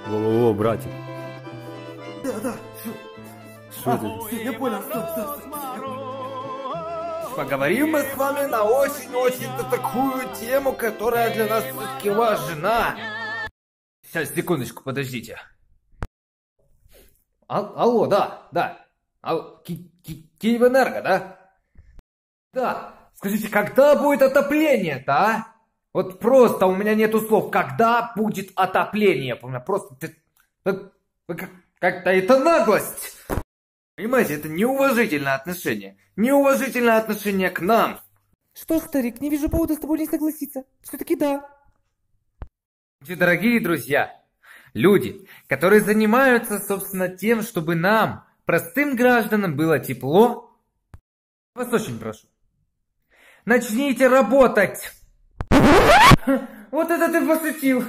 Во-во-во, братик. Да. Что ты? Я понял, стой. Поговорим мы с вами на очень такую тему, которая для нас все-таки важна. Сейчас, секундочку, подождите. Алло, да. Киевэнерго, да? Да. Скажите, когда будет отопление-то, а? Вот просто у меня нету слов. Когда будет отопление? Просто как-то это наглость. Понимаете, это неуважительное отношение. Неуважительное отношение к нам. Что, старик, не вижу повода с тобой не согласиться. Все-таки да. Дорогие друзья, люди, которые занимаются, собственно, тем, чтобы нам, простым гражданам, было тепло, вас очень прошу. Начните работать! Вот это ты пошутил!